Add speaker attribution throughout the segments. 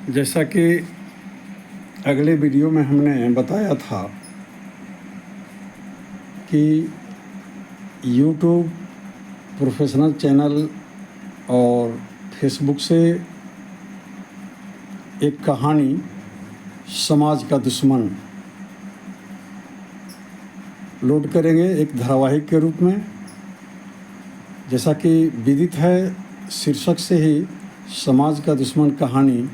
Speaker 1: जैसा कि अगले वीडियो में हमने बताया था कि यूट्यूब प्रोफेशनल चैनल और फेसबुक से एक कहानी समाज का दुश्मन लोड करेंगे एक धारावाहिक के रूप में। जैसा कि विदित है, शीर्षक से ही समाज का दुश्मन कहानी,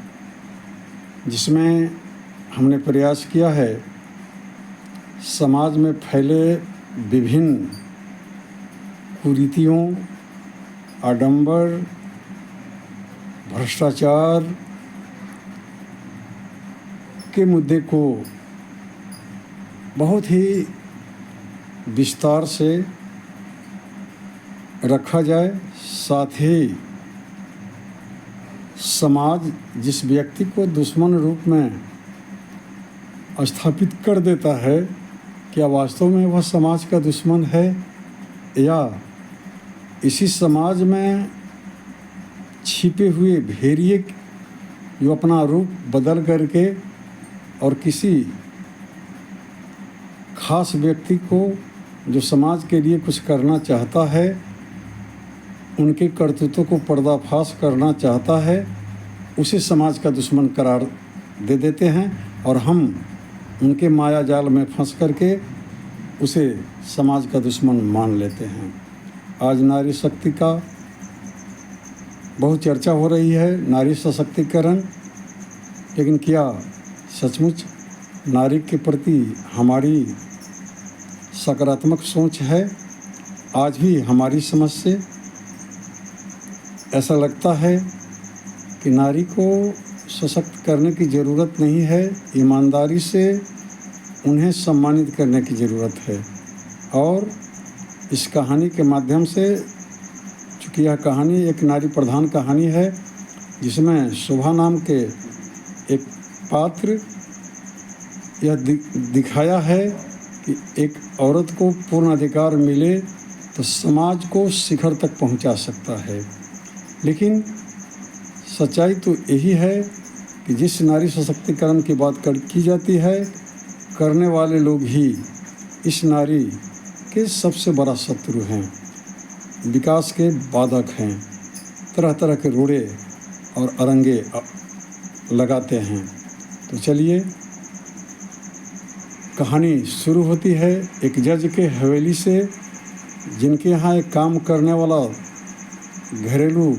Speaker 1: जिसमें हमने प्रयास किया है समाज में फैले विभिन्न कुरीतियों, आडंबर, भ्रष्टाचार के मुद्दे को बहुत ही विस्तार से रखा जाए। साथ ही समाज जिस व्यक्ति को दुश्मन रूप में स्थापित कर देता है, क्या वास्तव में वह समाज का दुश्मन है या इसी समाज में छिपे हुए भेड़िए जो अपना रूप बदल करके और किसी खास व्यक्ति को जो समाज के लिए कुछ करना चाहता है, उनके करतूतों को पर्दाफाश करना चाहता है, उसे समाज का दुश्मन करार दे देते हैं और हम उनके माया जाल में फंस करके उसे समाज का दुश्मन मान लेते हैं। आज नारी शक्ति का बहुत चर्चा हो रही है, नारी सशक्तिकरण, लेकिन क्या सचमुच नारी के प्रति हमारी सकारात्मक सोच है? आज भी हमारी समझ से ऐसा लगता है कि नारी को सशक्त करने की ज़रूरत नहीं है, ईमानदारी से उन्हें सम्मानित करने की ज़रूरत है। और इस कहानी के माध्यम से, चूँकि यह कहानी एक नारी प्रधान कहानी है, जिसमें शोभा नाम के एक पात्र यह दिखाया है कि एक औरत को पूर्ण अधिकार मिले तो समाज को शिखर तक पहुंचा सकता है। लेकिन सच्चाई तो यही है कि जिस नारी सशक्तिकरण की बात की जाती है, करने वाले लोग ही इस नारी के सबसे बड़ा शत्रु हैं, विकास के बाधक हैं, तरह तरह के रोड़े और अरंगे लगाते हैं। तो चलिए, कहानी शुरू होती है एक जज के हवेली से, जिनके यहाँ एक काम करने वाला घरेलू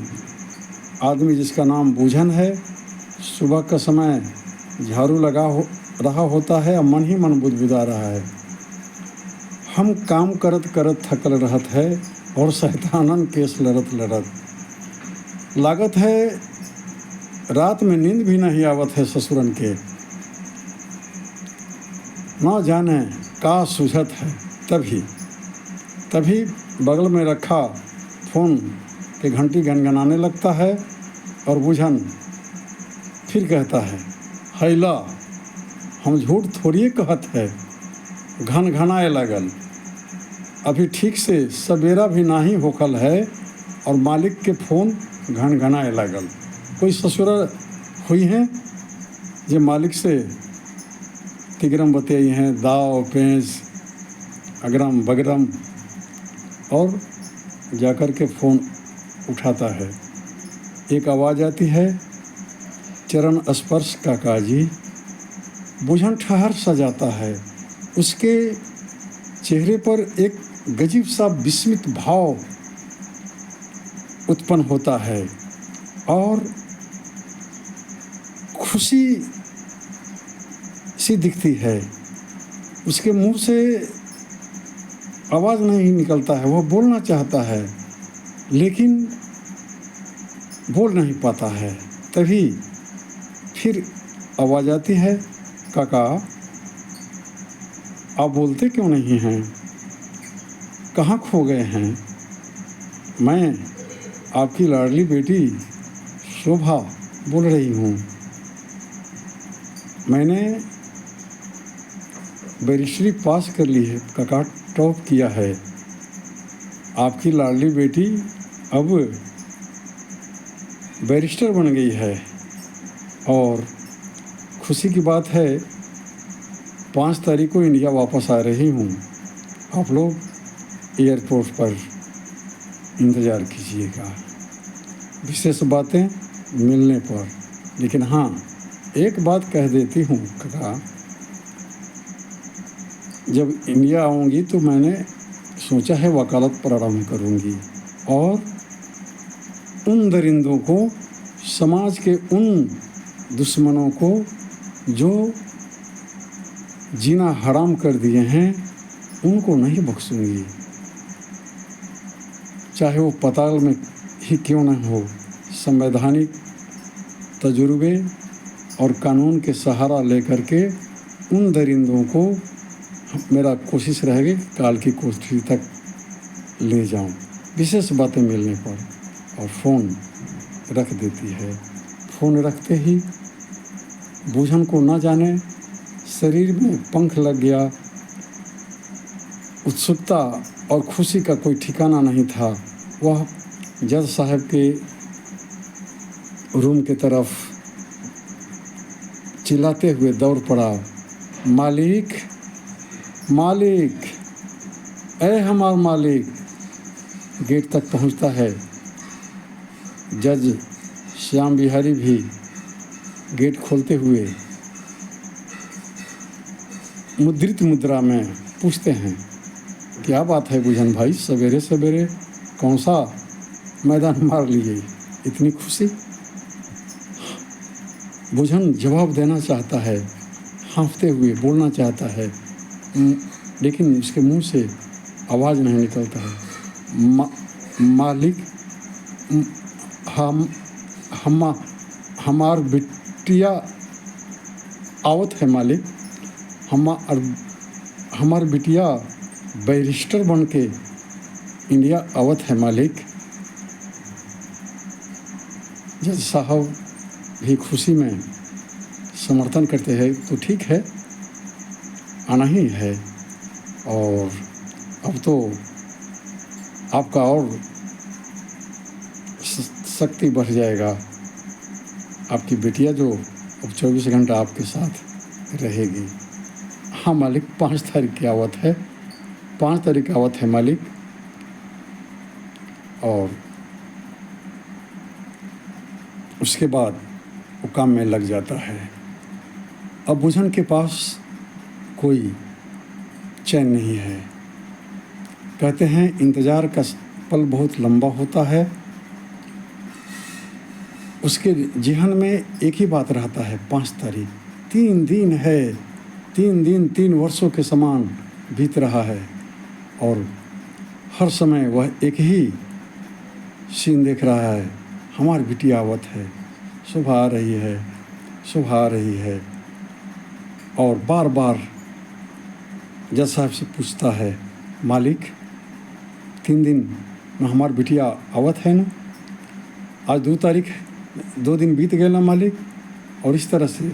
Speaker 1: आदमी जिसका नाम बूझन है, सुबह का समय झाड़ू लगा रहा होता है और मन ही मन बुदबुदा रहा है। हम काम करत करत थकल रहत है और शैतानन केस लड़त लड़त। लागत है रात में नींद भी नहीं आवत है ससुरन के, ना जाने का सुझत है। तभी बगल में रखा फ़ोन के घंटी गनगनाने लगता है और बूझन फिर कहता है, हैला हम झूठ थोड़ी कहत है, घन घनाए लगल, अभी ठीक से सवेरा भी नहीं होखल है और मालिक के फ़ोन घन घनाए लगल। कोई ससुरा हुई हैं जो मालिक से तिगरम बतियाई हैं, दाव पेंच अगरम बगरम, और जाकर के फ़ोन उठाता है। एक आवाज़ आती है, चरण स्पर्श काकाजी। बूझन ठहर सा जाता है, उसके चेहरे पर एक गजीब सा विस्मित भाव उत्पन्न होता है और खुशी सी दिखती है। उसके मुंह से आवाज़ नहीं निकलता है, वह बोलना चाहता है लेकिन बोल नहीं पाता है। तभी फिर आवाज़ आती है, काका आप बोलते क्यों नहीं हैं, कहाँ खो गए हैं? मैं आपकी लाडली बेटी शोभा बोल रही हूँ। मैंने बैरिस्ट्री पास कर ली है काका, टॉप किया है। आपकी लाडली बेटी अब बैरिस्टर बन गई है और खुशी की बात है 5 तारीख को इंडिया वापस आ रही हूँ। आप लोग एयरपोर्ट पर इंतज़ार कीजिएगा, विशेष बातें मिलने पर। लेकिन हाँ, एक बात कह देती हूँ काका, जब इंडिया आऊँगी तो मैंने सोचा है वकालत प्रारंभ करूँगी और उन दरिंदों को, समाज के उन दुश्मनों को जो जीना हराम कर दिए हैं, उनको नहीं बख्शूँगी, चाहे वो पाताल में ही क्यों न हो। संवैधानिक तजुर्बे और कानून के सहारा लेकर के उन दरिंदों को मेरा कोशिश रहेगी काल की कोठरी तक ले जाऊं, विशेष बातें मिलने पर। और फ़ोन रख देती है। फ़ोन रखते ही बूझन को ना जाने शरीर में पंख लग गया, उत्सुकता और खुशी का कोई ठिकाना नहीं था। वह जज साहब के रूम की तरफ चिल्लाते हुए दौड़ पड़ा, मालिक मालिक, ऐ हमार मालिक। गेट तक पहुंचता है। जज श्याम बिहारी भी गेट खोलते हुए मुद्रित मुद्रा में पूछते हैं, क्या बात है बुझन भाई, सवेरे सवेरे कौन सा मैदान मार लिए, इतनी खुशी। बुझन जवाब देना चाहता है, हाँफते हुए बोलना चाहता है, लेकिन उसके मुंह से आवाज़ नहीं निकलता है। मालिक, हमार बिटिया आवत है मालिक, हमार बिटिया बैरिस्टर बन के इंडिया आवत है मालिक। जज साहब भी खुशी में समर्थन करते हैं, तो ठीक है, आना ही है। और अब तो आपका और शक्ति बढ़ जाएगा, आपकी बिटिया जो अब 24 घंटा आपके साथ रहेगी। हाँ मालिक, 5 तारीख की आवत है, 5 तारीख की आवत है मालिक। और उसके बाद वो काम में लग जाता है। अब बुझन के पास कोई चैन नहीं है। कहते हैं इंतज़ार का पल बहुत लंबा होता है। उसके ज़हन में एक ही बात रहता है, 5 तारीख, 3 दिन है, 3 दिन 3 वर्षों के समान बीत रहा है। और हर समय वह एक ही सीन देख रहा है, हमारी बिटिया आवत है, सुबह आ रही है, सुबह आ रही है। और बार बार जज साहब से पूछता है, मालिक 3 दिन में हमारी बिटिया आवत है ना, आज 2 तारीख, 2 दिन बीत गए ना मालिक। और इस तरह से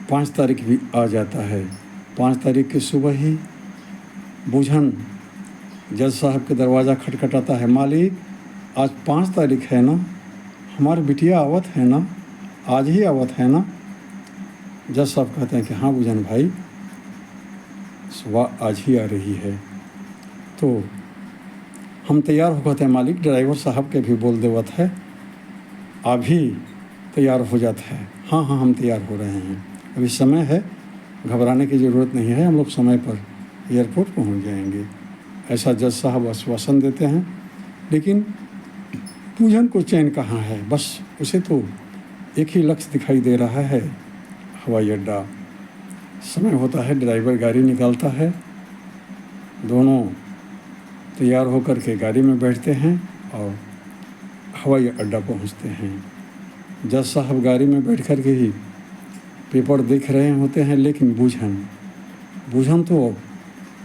Speaker 1: 5 तारीख भी आ जाता है। 5 तारीख की सुबह ही बुझन जज साहब के दरवाज़ा खटखटाता है, मालिक आज 5 तारीख है ना, हमारी बिटिया आवत है ना, आज ही आवत है ना। जज साहब कहते हैं कि हाँ बुझन भाई, सुबह आज ही आ रही है। तो हम तैयार हो कहते हैं, मालिक ड्राइवर साहब के भी बोल देवत है, आप भी तैयार हो जाता है। हाँ हाँ, हम तैयार हो रहे हैं, अभी समय है, घबराने की ज़रूरत नहीं है, हम लोग समय पर एयरपोर्ट पहुंच जाएंगे। ऐसा जज साहब आश्वासन देते हैं। लेकिन पूजन को चैन कहाँ है, बस उसे तो एक ही लक्ष्य दिखाई दे रहा है, हवाई अड्डा। समय होता है, ड्राइवर गाड़ी निकालता है, दोनों तैयार होकर के गाड़ी में बैठते हैं और हवाई अड्डा पहुंचते हैं। जज साहब गाड़ी में बैठ कर के ही पेपर देख रहे होते हैं, लेकिन बुझन तो